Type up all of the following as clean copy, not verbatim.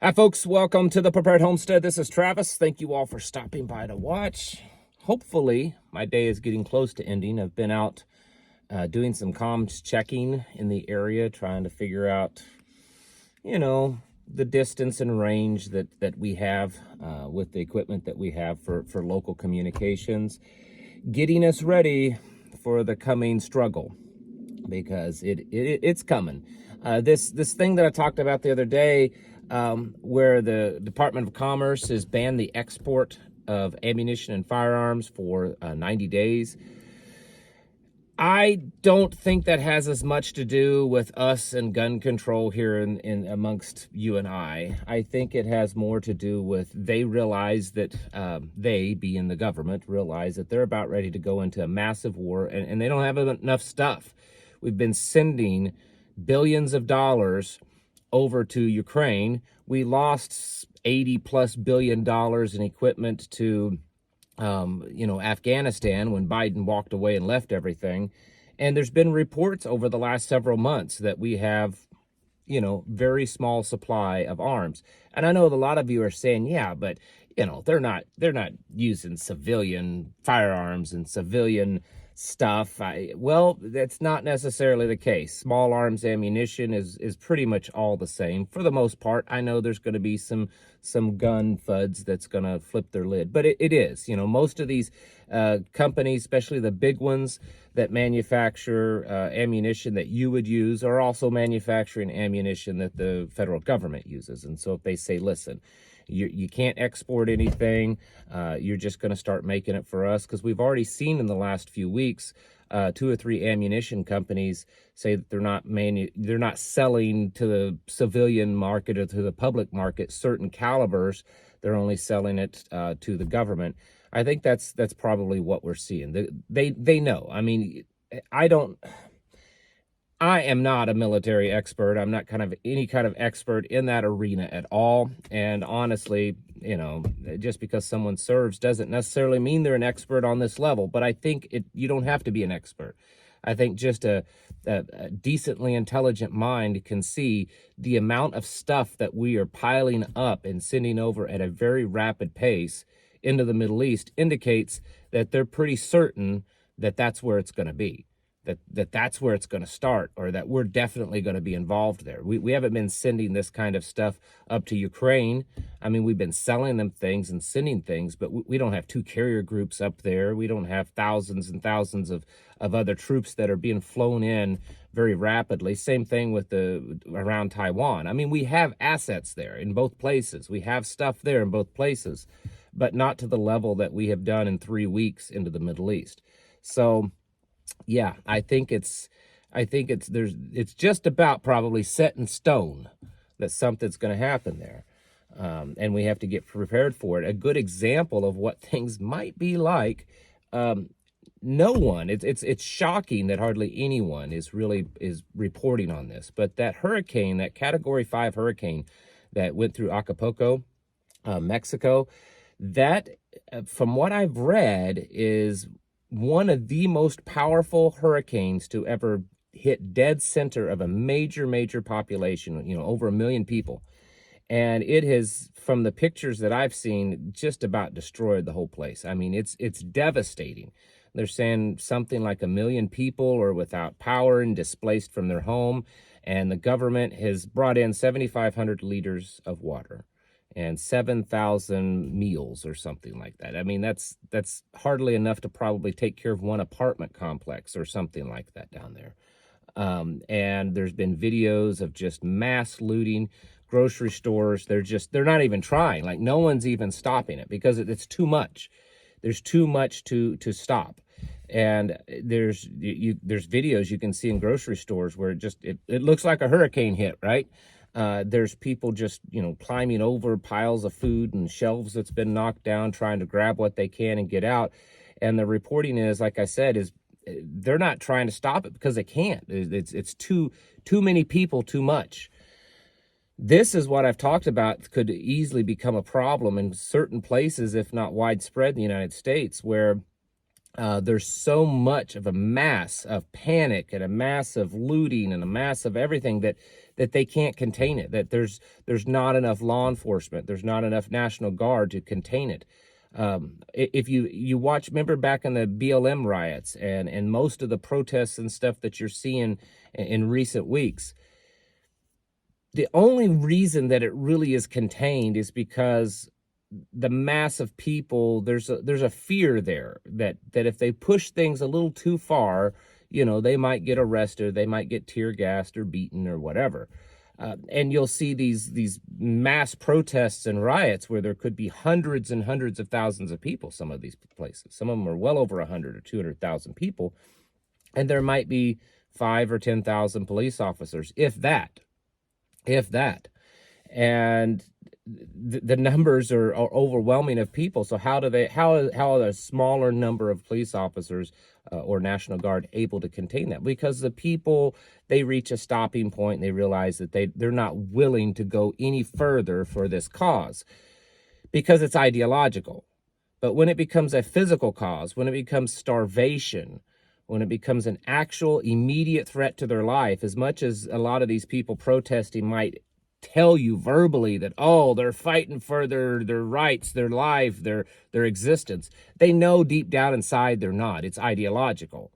Hi folks, welcome to the Prepared Homestead. This is Travis. Thank you all for stopping by to watch. Hopefully my day is getting close to ending. I've been out doing some comms checking in the area, trying to figure out, the distance and range that we have with the equipment that we have for local communications, getting us ready for the coming struggle, because it's coming. This thing that I talked about the other day, where the Department of Commerce has banned the export of ammunition and firearms for 90 days. I don't think that has as much to do with us and gun control here in amongst you and I. I think it has more to do with they realize that they, being the government, realize that they're about ready to go into a massive war, and they don't have enough stuff. We've been sending billions of dollars over to Ukraine. We lost $80+ billion in equipment to Afghanistan when Biden walked away and left everything. And there's been reports over the last several months that we have, very small supply of arms. And I know a lot of you are saying, yeah, but they're not using civilian firearms and civilian stuff. Well, that's not necessarily the case. Small arms ammunition is pretty much all the same for the most part. I know there's going to be some gun fuds that's going to flip their lid, but it is. Most of these companies, especially the big ones that manufacture ammunition that you would use, are also manufacturing ammunition that the federal government uses. And so if they say, listen, you can't export anything, you're just going to start making it for us, because we've already seen in the last few weeks 2 or 3 ammunition companies say that they're not selling to the civilian market or to the public market certain calibers. They're only selling it to the government. I think that's probably what we're seeing. They know. I mean, I am not a military expert. I'm not any kind of expert in that arena at all. And honestly, just because someone serves doesn't necessarily mean they're an expert on this level. But I think you don't have to be an expert. I think just a decently intelligent mind can see the amount of stuff that we are piling up and sending over at a very rapid pace into the Middle East indicates that they're pretty certain that that's where it's going to be. That's where it's going to start, or that we're definitely going to be involved there. We haven't been sending this kind of stuff up to Ukraine. I mean, we've been selling them things and sending things, but we don't have 2 carrier groups up there. We don't have thousands and thousands of other troops that are being flown in very rapidly. Same thing with around Taiwan. I mean, we have assets there in both places. We have stuff there in both places, but not to the level that we have done in 3 weeks into the Middle East. So yeah, I think it's just about probably set in stone that something's going to happen there. And we have to get prepared for it. A good example of what things might be like, no one, it's shocking that hardly anyone is reporting on this, but that hurricane, that Category 5 hurricane that went through Acapulco, Mexico, that, from what I've read, is one of the most powerful hurricanes to ever hit dead center of a major population, over 1 million people. And it has, from the pictures that I've seen, just about destroyed the whole place. I mean, it's devastating. They're saying something like 1 million people are without power and displaced from their home. And the government has brought in 7,500 liters of water and 7,000 meals or something like that. I mean, that's hardly enough to probably take care of one apartment complex or something like that down there. And there's been videos of just mass looting, grocery stores. They're not even trying. Like, no one's even stopping it because it's too much. There's too much to stop. And there's videos you can see in grocery stores where it looks like a hurricane hit, right? There's people just, climbing over piles of food and shelves that's been knocked down, trying to grab what they can and get out. And the reporting is, like I said, is they're not trying to stop it because they can't. It's too many people, too much. This is what I've talked about could easily become a problem in certain places, if not widespread in the United States, where there's so much of a mass of panic and a mass of looting and a mass of everything that that they can't contain it, that there's not enough law enforcement, there's not enough National Guard to contain it. If you watch, remember back in the BLM riots and most of the protests and stuff that you're seeing in recent weeks, the only reason that it really is contained is because the mass of people, there's a fear there that if they push things a little too far, they might get arrested, they might get tear gassed or beaten or whatever. And you'll see these mass protests and riots where there could be hundreds and hundreds of thousands of people. Some of these places, some of them are well over 100 or 200,000 people, and there might be 5 or 10,000 police officers, if that. And the numbers are overwhelming of people. So how are a smaller number of police officers or National Guard able to contain that? Because the people, they reach a stopping point and they realize that they're not willing to go any further for this cause because it's ideological. But when it becomes a physical cause, when it becomes starvation, when it becomes an actual immediate threat to their life, as much as a lot of these people protesting might tell you verbally that, oh, they're fighting for their rights, their life, their existence, they know deep down inside they're not. It's ideological.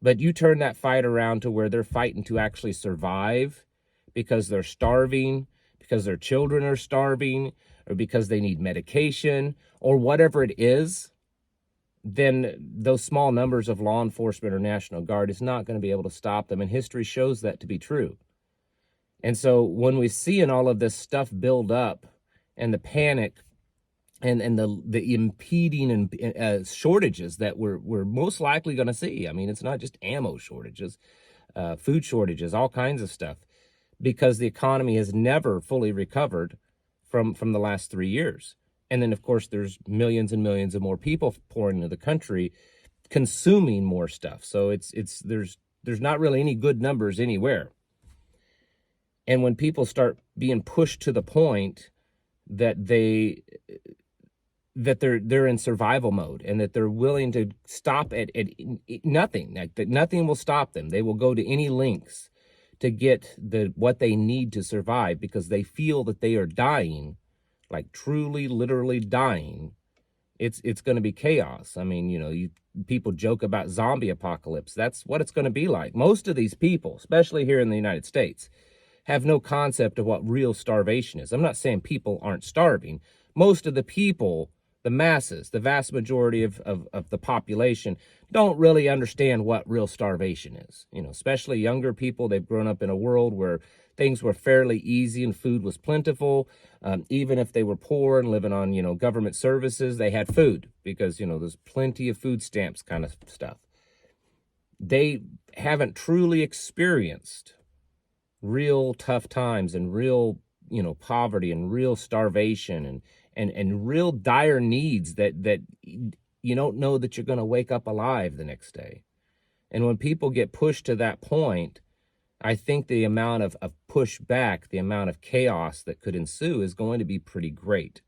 But you turn that fight around to where they're fighting to actually survive because they're starving, because their children are starving, or because they need medication, or whatever it is, then those small numbers of law enforcement or National Guard is not going to be able to stop them. And history shows that to be true. And so when we see in all of this stuff build up and the panic and the impeding and shortages that we're most likely going to see, I mean, it's not just ammo shortages, food shortages, all kinds of stuff, because the economy has never fully recovered from the last 3 years. And then, of course, there's millions and millions of more people pouring into the country, consuming more stuff. So there's not really any good numbers anywhere. And when people start being pushed to the point that they're in survival mode and that they're willing to stop at nothing, like that nothing will stop them. They will go to any lengths to get what they need to survive because they feel that they are dying, like truly, literally dying. It's going to be chaos. I mean, people joke about zombie apocalypse. That's what it's going to be like. Most of these people, especially here in the United States, have no concept of what real starvation is. I'm not saying people aren't starving. Most of the people, the masses, the vast majority of the population don't really understand what real starvation is. Especially younger people, they've grown up in a world where things were fairly easy and food was plentiful. Even if they were poor and living on, government services, they had food because, there's plenty of food stamps kind of stuff. They haven't truly experienced real tough times and real, poverty and real starvation and real dire needs that you don't know that you're going to wake up alive the next day. And when people get pushed to that point, I think the amount of pushback, the amount of chaos that could ensue is going to be pretty great.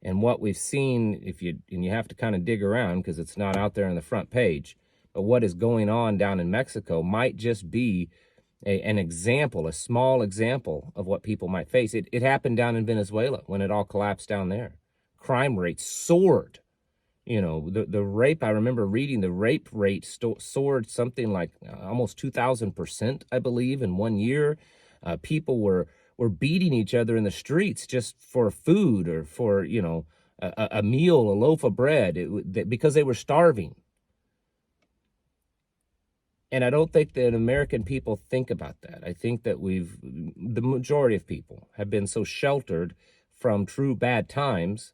And what we've seen, and you have to kind of dig around because it's not out there on the front page, but what is going on down in Mexico might just be an example, a small example of what people might face. It happened down in Venezuela when it all collapsed down there. Crime rates soared. The rape, I remember reading the rape rate soared something like almost 2,000%, I believe, in 1 year. People were beating each other in the streets just for food or for, a meal, a loaf of bread, because they were starving. And I don't think that American people think about that. I think that the majority of people have been so sheltered from true bad times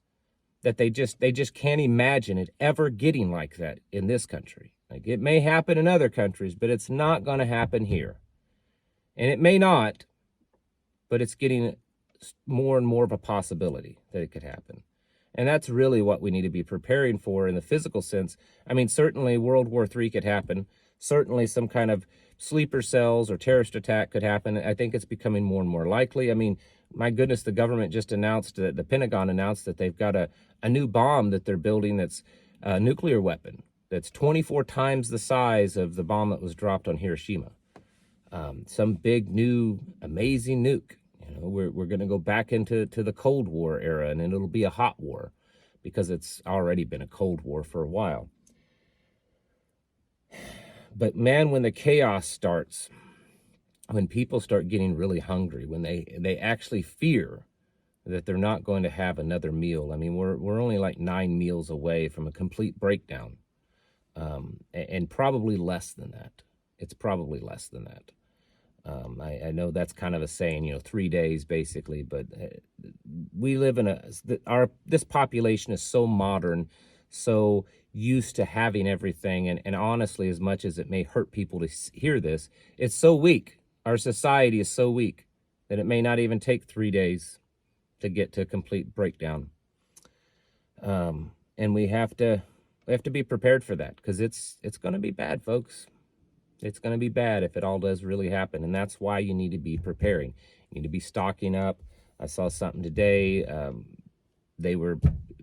that they just can't imagine it ever getting like that in this country. Like, it may happen in other countries, but it's not going to happen here. And it may not, but it's getting more and more of a possibility that it could happen. And that's really what we need to be preparing for in the physical sense. I mean, certainly World War III could happen. Certainly some kind of sleeper cells or terrorist attack could happen. I think it's becoming more and more likely. I mean, my goodness, the government just announced, the Pentagon announced that they've got a new bomb that they're building that's a nuclear weapon that's 24 times the size of the bomb that was dropped on Hiroshima. some big new amazing nuke. You know, we're going to go back into the Cold War era, and it'll be a hot war because it's already been a Cold War for a while. But man, when the chaos starts, when people start getting really hungry, when they actually fear that they're not going to have another meal. I mean, we're only like 9 meals away from a complete breakdown, and probably less than that. It's probably less than that. I know that's kind of a saying, you know, 3 days basically, but we live in this population is so modern, so used to having everything, and honestly, as much as it may hurt people to hear this, it's so weak. Our society is so weak that it may not even take 3 days to get to a complete breakdown. And we have to be prepared for that, because it's going to be bad, folks. It's going to be bad if it all does really happen, and that's why you need to be preparing. You need to be stocking up. I saw something today. They were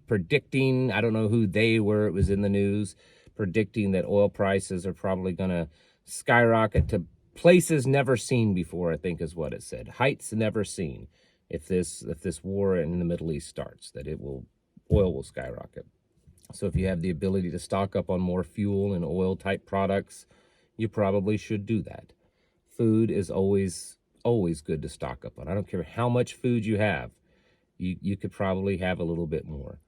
predicting, I don't know who they were, it was in the news, predicting that oil prices are probably going to skyrocket to places never seen before, I think is what it said. Heights never seen. If this war in the Middle East starts, that oil will skyrocket. So if you have the ability to stock up on more fuel and oil type products, you probably should do that. Food is always good to stock up on. I don't care how much food you have. You could probably have a little bit more.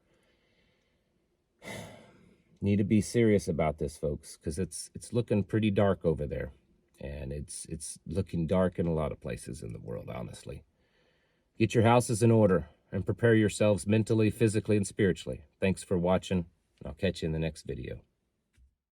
Need to be serious about this, folks, because it's looking pretty dark over there. And it's looking dark in a lot of places in the world, honestly. Get your houses in order and prepare yourselves mentally, physically, and spiritually. Thanks for watching, and I'll catch you in the next video.